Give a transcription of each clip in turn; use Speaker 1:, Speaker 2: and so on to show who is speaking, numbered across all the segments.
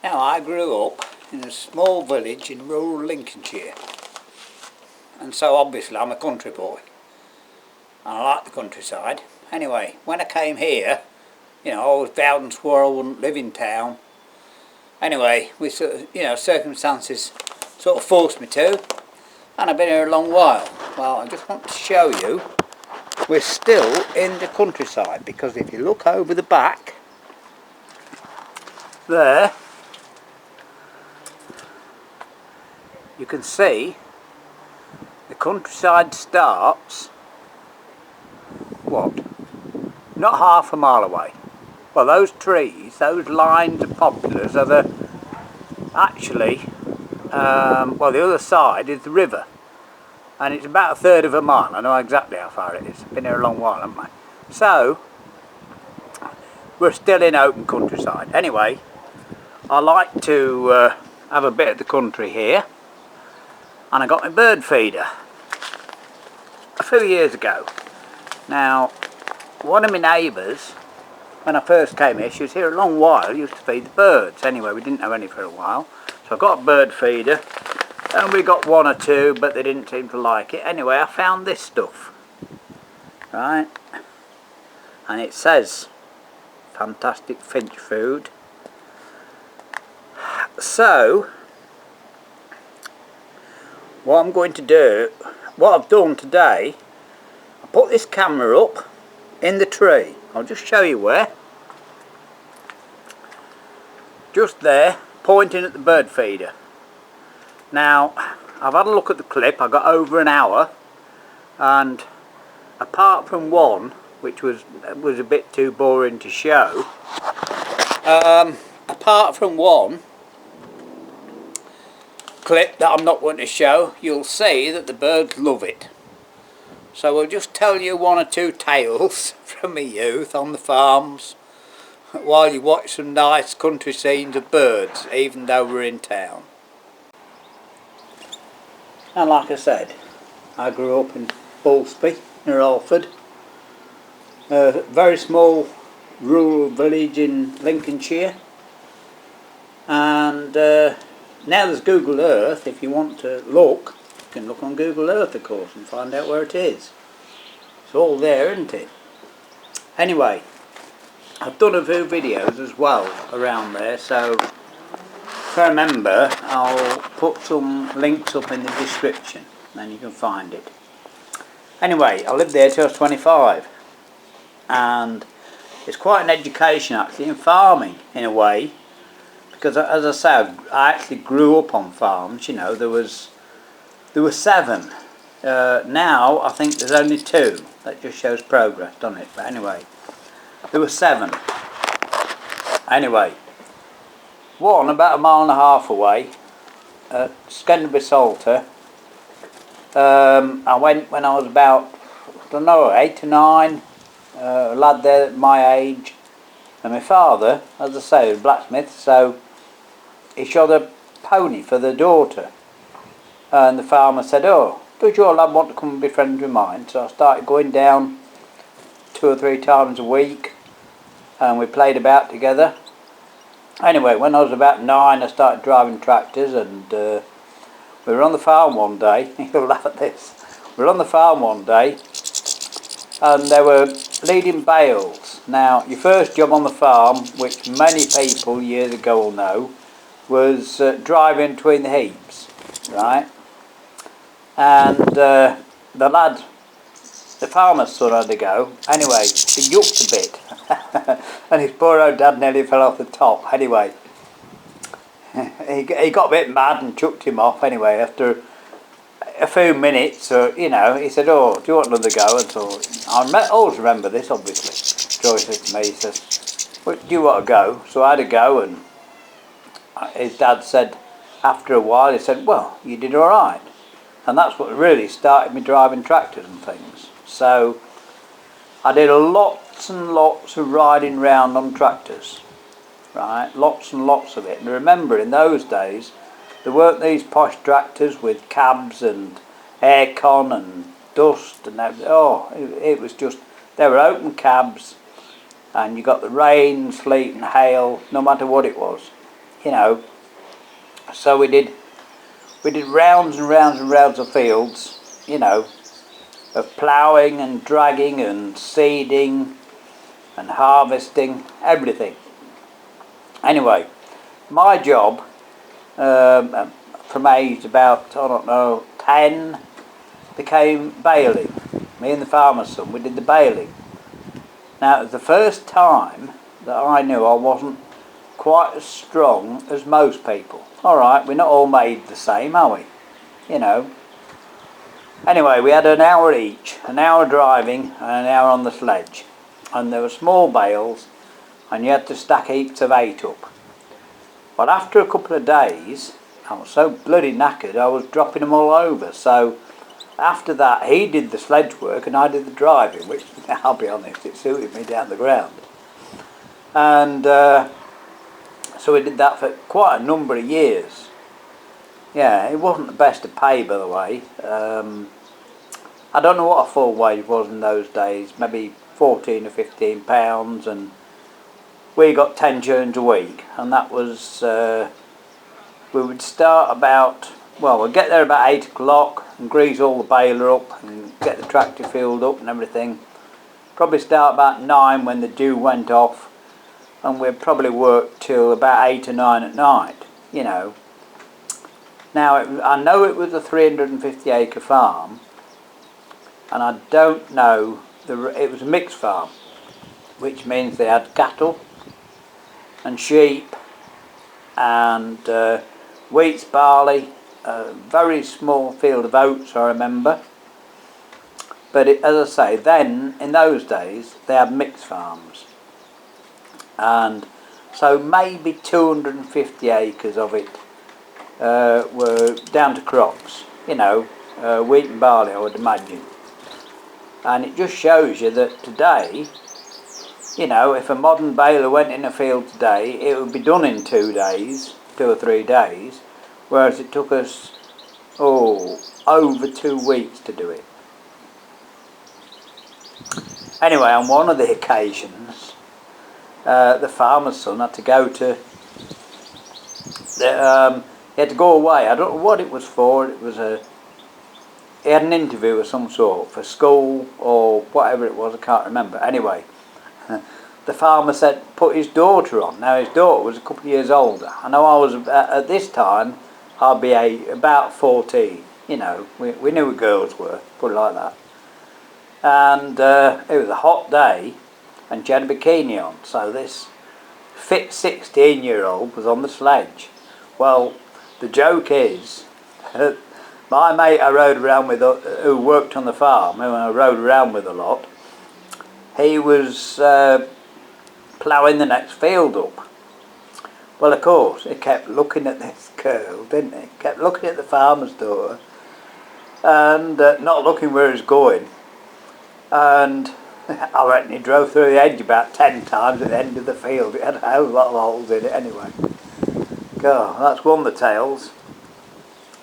Speaker 1: Now, I grew up in a small village in rural Lincolnshire, and so obviously I'm a country boy, and I like the countryside. Anyway, when I came here, I was vowed and swore I wouldn't live in town. Anyway, circumstances sort of forced me to, and I've been here a long while. Well, I just want to show you, we're still in the countryside, because if you look over the back, there, you can see the countryside starts, not half a mile away. Well, those trees, those lines of poplars are the other side is the river, and it's about a third of a mile. I know exactly how far it is. I've been here a long while, haven't I? So we're still in open countryside. Anyway, I like to have a bit of the country here, and I got my bird feeder a few years ago. Now, one of my neighbours, when I first came here, she was here a long while, used to feed the birds. Anyway, we didn't have any for a while, so I got a bird feeder, and we got one or two, but they didn't seem to like it. Anyway, I found this stuff, right, and it says fantastic finch food. So what I'm going to do, what I've done today, I put this camera up in the tree. I'll just show you where. Just there, pointing at the bird feeder. Now, I've had a look at the clip. I got over an hour, and apart from one, which was a bit too boring to show, apart from one clip that I'm not going to show, you'll see that the birds love it. So I'll just tell you one or two tales from my youth on the farms while you watch some nice country scenes of birds, even though we're in town. And like I said, I grew up in Bullsby near Alford, a very small rural village in Lincolnshire, and now there's Google Earth. If you want to look, you can look on Google Earth, of course, and find out where it is. It's all there, isn't it? Anyway, I've done a few videos as well around there, so if I remember, I'll put some links up in the description, then you can find it. Anyway, I lived there till I was 25, and it's quite an education actually in farming in a way, because as I said, I actually grew up on farms. There were 7. Now I think there's only 2. That just shows progress, doesn't it? But anyway, there were 7. Anyway, one about 1.5 miles away at Skenderby Salter. I went when I was about, 8 or 9. A lad there at my age, and my father, as I say, was a blacksmith, so he shot a pony for the daughter, and the farmer said, "Oh, does your lad want to come and be friends with mine?" So I started going down 2 or 3 times a week, and we played about together. Anyway, when I was about 9, I started driving tractors, and we were on the farm one day. You'll laugh at this. We were on the farm one day, and they were leading bales. Now, your first job on the farm, which many people years ago will know, was driving between the heaps, right? And the farmer's son had to go. Anyway, he yucked a bit, and his poor old dad nearly fell off the top. Anyway, he got a bit mad and chucked him off. Anyway, after a few minutes, he said, "Oh, do you want another go?" And so I always remember this, obviously. Joy said to me, he says, "Well, do you want to go?" So I had a go, and his dad said, after a while, he said, "Well, you did all right." And that's what really started me driving tractors and things. So I did lots and lots of riding round on tractors, right? Lots and lots of it. And remember, in those days, there weren't these posh tractors with cabs and aircon and dust and everything. Oh, it was just, they were open cabs, and you got the rain, sleet and hail, no matter what it was. you know. So we did rounds and rounds and rounds of fields, you know, of ploughing and dragging and seeding and harvesting, everything. Anyway, my job, from age about, I don't know, 10, became baling. Me and the farmer's son, we did the baling. Now, it was the first time that I knew I wasn't quite as strong as most people. Alright, we're not all made the same, are we? You know. Anyway, we had an hour each, an hour driving and an hour on the sledge. And there were small bales, and you had to stack heaps of 8 up. But after a couple of days, I was so bloody knackered, I was dropping them all over. So after that, he did the sledge work and I did the driving, which, I'll be honest, it suited me down the ground. And so we did that for quite a number of years. Yeah, it wasn't the best of pay, by the way. I don't know what a full wage was in those days, maybe 14 or 15 pounds, and we got 10 turns a week, and that was, we would start about, well, we'd get there about 8 o'clock and grease all the baler up and get the tractor filled up and everything. Probably start about 9 when the dew went off, and we'd probably work till about 8 or 9 at night, you know. Now, I know it was a 350 acre farm, and I don't know, it was a mixed farm, which means they had cattle and sheep and wheat, barley, a very small field of oats, I remember. But as I say, then, in those days, they had mixed farms. And so maybe 250 acres of it were down to crops, you know, wheat and barley, I would imagine. And it just shows you that today, you know, if a modern baler went in a field today, it would be done in 2 days, 2 or 3 days, whereas it took us, over 2 weeks to do it. Anyway, on one of the occasions, the farmer's son had to go to, he had to go away. I don't know what it was for. It was he had an interview of some sort for school or whatever it was, I can't remember. Anyway, the farmer said put his daughter on. Now his daughter was a couple of years older. I know I was, at this time, I'd be about 14. You know, we knew what girls were, put it like that. And it was a hot day and she had a bikini on. So this fit 16-year-old was on the sledge. Well, the joke is, my mate I rode around with, who worked on the farm, who I rode around with a lot, he was ploughing the next field up. Well, of course, he kept looking at this girl, didn't he? Kept looking at the farmer's daughter and not looking where he was going. And I reckon he drove through the edge about 10 times at the end of the field. It had a whole lot of holes in it anyway. God, that's one of the tales.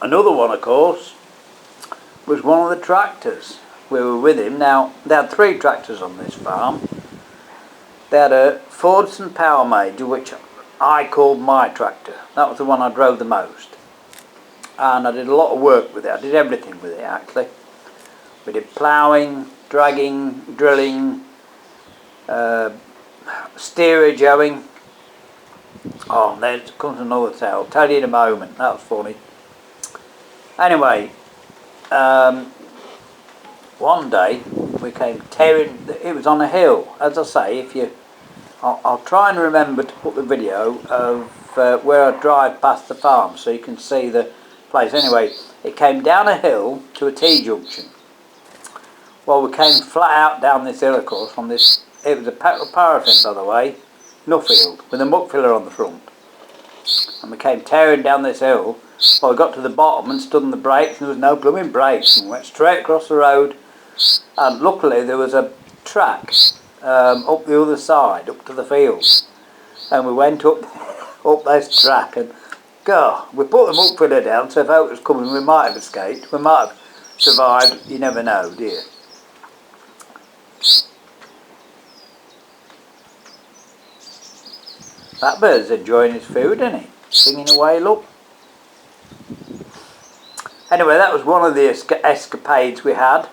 Speaker 1: Another one, of course, was one of the tractors. We were with him. Now, they had 3 tractors on this farm. They had a Fordson Power Major, which I called my tractor. That was the one I drove the most. And I did a lot of work with it. I did everything with it, actually. We did ploughing, dragging, drilling, steerage owing. Oh, there comes another tale. I'll tell you in a moment. That was funny. Anyway, one day we came tearing. It was on a hill. As I say, I'll try and remember to put the video of where I drive past the farm so you can see the place. Anyway, it came down a hill to a T-junction. Well, we came flat out down this hill, of course, from this. It was a paraffin, by the way, Nuffield, with a muck filler on the front. And we came tearing down this hill. Well, we got to the bottom and stood on the brakes, and there was no blooming brakes, and we went straight across the road. And luckily, there was a track up the other side, up to the fields. And we went up this track, and God, we put the muck filler down, so if out was coming, we might have escaped. We might have survived. You never know, do you? That bird's enjoying his food, isn't he? singing away, look. Anyway, that was one of the escapades we had.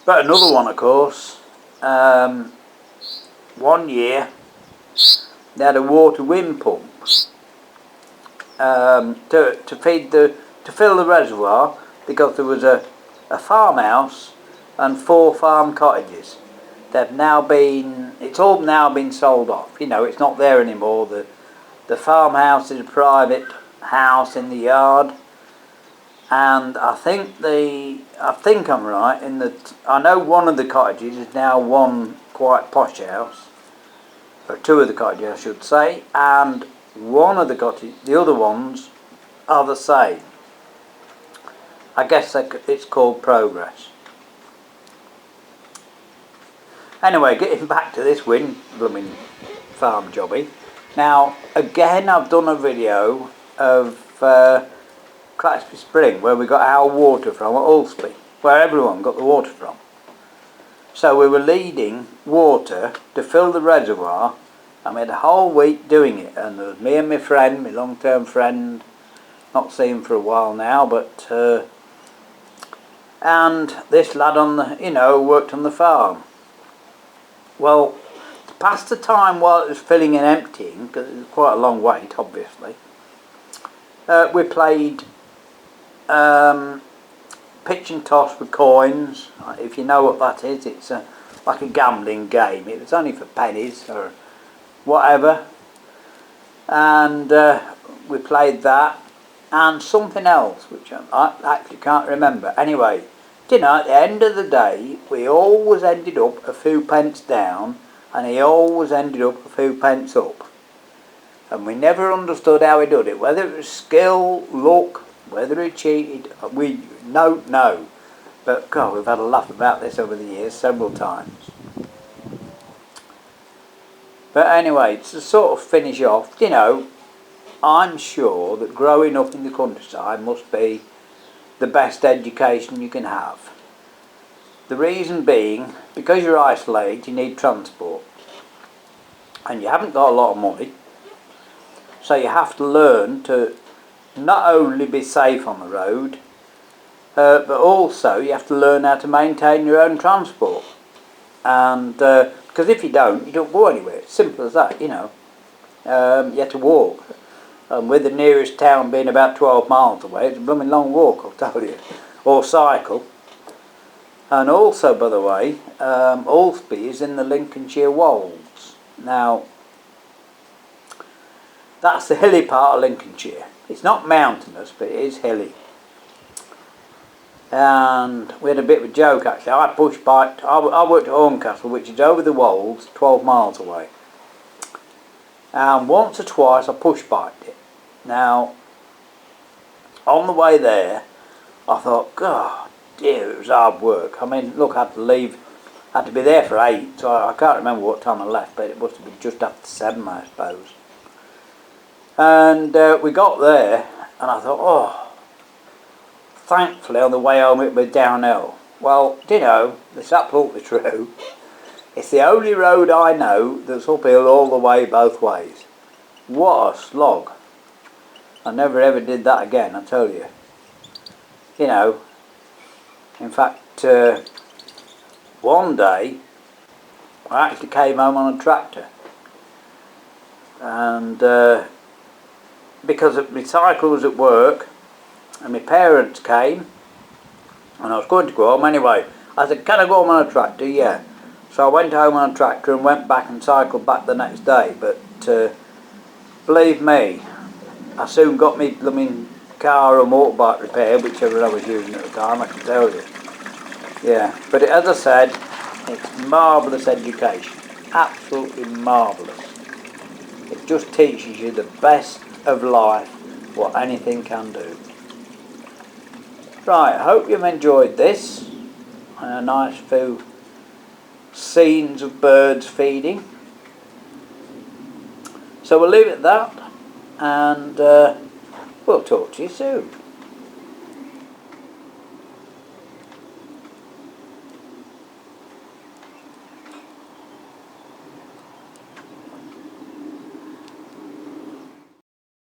Speaker 1: But another one, of course, one year they had a water wind pump to fill the reservoir, because there was a farmhouse and 4 farm cottages. They've now been, it's all now been sold off. You know, it's not there anymore. The farmhouse is a private house in the yard, and I think I'm right in that I know one of the cottages is now one quite posh house, or 2 of the cottages I should say, and one of the cottages, the other ones are the same. I guess it's called progress. Anyway, getting back to this wind blooming farm jobby. Now, again, I've done a video of Claxby Spring, where we got our water from at Ulsby, where everyone got the water from. So we were leading water to fill the reservoir, and we had a whole week doing it. And there was me and my friend, my long-term friend, not seen him for a while now, but and this lad on the, you know, worked on the farm. Well, to pass the time while it was filling and emptying, because it was quite a long wait, obviously, we played pitch and toss with coins. If you know what that is, it's like a gambling game. It was only for pennies or whatever, and we played that and something else which I actually can't remember. Anyway, you know, at the end of the day we always ended up a few pence down, and he always ended up a few pence up, and we never understood how he did it, whether it was skill, luck, whether he cheated, we don't know. But God, we've had a laugh about this over the years several times. But anyway, to sort of finish off, you know, I'm sure that growing up in the countryside must be the best education you can have. The reason being, because you're isolated, you need transport. And you haven't got a lot of money, so you have to learn to not only be safe on the road, but also you have to learn how to maintain your own transport. And because if you don't go anywhere. It's simple as that, you know. You have to walk. With the nearest town being about 12 miles away, it's a blooming long walk, I'll tell you. Or cycle. And also, by the way, Ulsby is in the Lincolnshire Wolds. Now, that's the hilly part of Lincolnshire. It's not mountainous, but it is hilly. And we had a bit of a joke actually. I push biked. I worked at Horncastle, which is over the Wolds, 12 miles away. And once or twice I push biked it. Now, on the way there, I thought, God dear, it was hard work. I mean, look, I had to leave. I had to be there for 8, so I can't remember what time I left, but it must have been just after 7, I suppose. And we got there, and I thought, oh, thankfully on the way home it was downhill. Well, do you know, it's absolutely true. It's the only road I know that's uphill all the way both ways. What a slog. I never ever did that again, I tell you. You know, in fact, one day I actually came home on a tractor. And because my cycle was at work, and my parents came, and I was going to go home anyway. I said, can I go home on a tractor? Yeah. So I went home on a tractor and went back and cycled back the next day. But believe me, I soon got me blooming car or motorbike repaired, whichever I was using at the time, I can tell you. Yeah, but as I said, it's marvellous education. Absolutely marvellous. It just teaches you the best of life, what anything can do. Right, I hope you've enjoyed this. And a nice few scenes of birds feeding. So we'll leave it at that, and we'll talk to you soon.